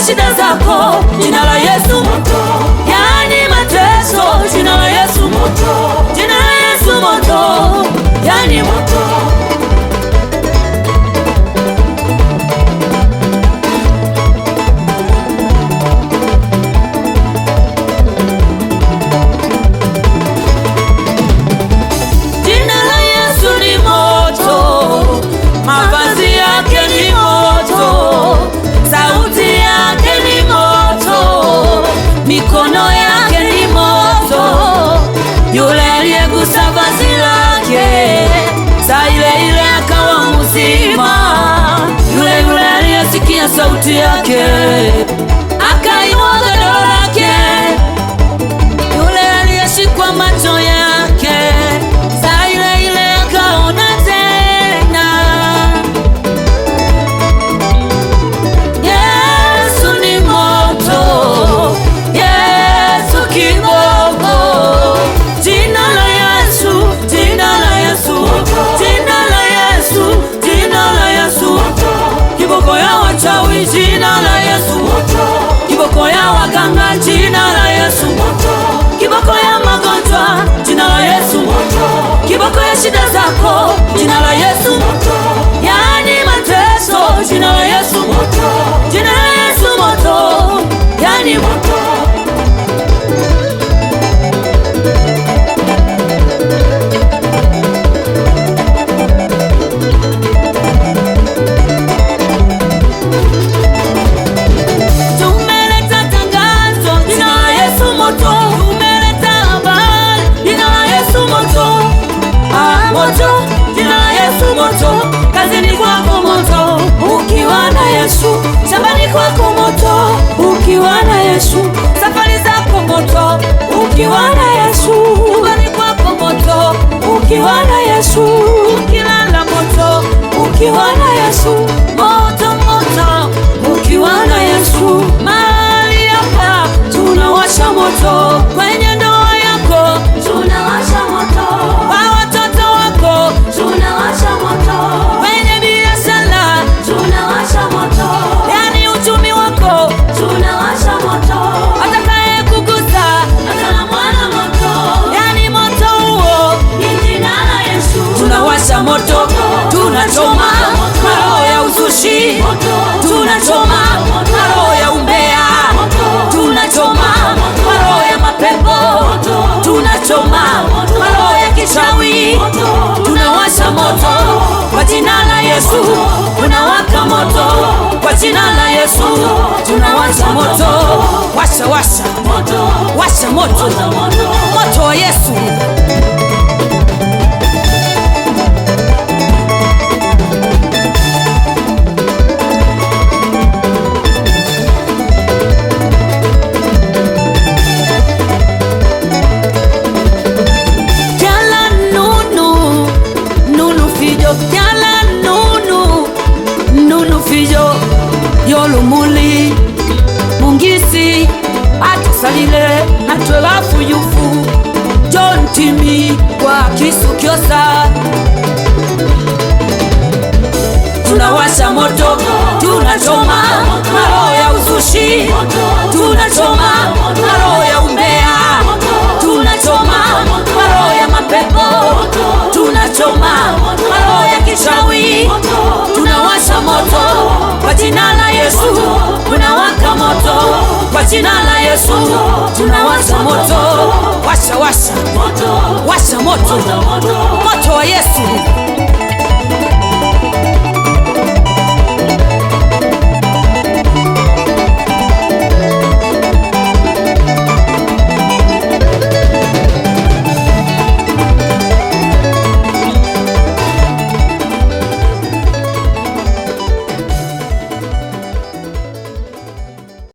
shida zako, jina la Yesu moto. Yani mateso, jina la Yesu moto. Jina la Yesu moto, yani moto. Jina la Yesu ni moto, mavazi yake ni moto, sauti yake ni moto, mikono yake ni moto. Yule aliyegusa vazi lake, saa ile ile akawa mzima. Yule aliyesikia sauti yake, akainua godoro lake. Yule aliyeshikwa macho yake, saa ile ile akaona tena. Yesu ni moto, Yesu kiboko. Jina la Yesu, jina la Yesu, jina la Yesu, jina la Yesu. Kiboko ya wachawi, jina la Yesu. Kiboko ya waganga, jina la Yesu. Kiboko ya magonjwa, jina la Yesu. Kiboko ya shida zako, jina la Yesu. Yani mateso, jina la Yesu. Jina la Yesu moto, yani moto. Tumeleta tangazo, jina la Yesu moto. Tumeleta habari, jina la Yesu moto. Moto, jina la Yesu moto. Kazini kwako moto, ukiwa na Yesu. Shambani kwako moto, ukiwa na Yesu. Safari zako moto, ukiwa na Yesu. Nyumbani kwako moto, ukiwa na Yesu. Ukilala moto, ukiwa na Yesu. Moto moto, ukiwa na Yesu. Mahali hapa tunawasha moto, kwenye ndoa yako tunawasha moto, kwa watoto wako tunawasha moto, kwenye biashara tunawasha moto, yani uchumi wako tunawasha moto. Atakaye kugusa atana mwana moto, yani moto huo ni jina la Yesu. Tunawasha moto, tunachoma roho ya uzushi, tunachoma roho ya umbea, tunachoma roho ya mapepo, tunachoma roho ya kichawi. Tunawasha moto kwa jina la Yesu, unawaka moto kwa jina la Yesu. Tunawasha moto, washa washa washa moto, moto wa Yesu. Kyala nunu fijo yolumuli mungisi atusalile natwe bafuyufu John Timi kwa kisu kyosa. Tunawasha moto, tunachoma roho ya uzushi, tunachoma roho ya umbea, tunachoma roho ya mapepo, tunachoma roho ya kichawi. Tunawasha moto kwa jina la Yesu, unawaka moto kwa jina la Yesu. Tunawasha moto, washa washa washa moto, moto wa Yesu.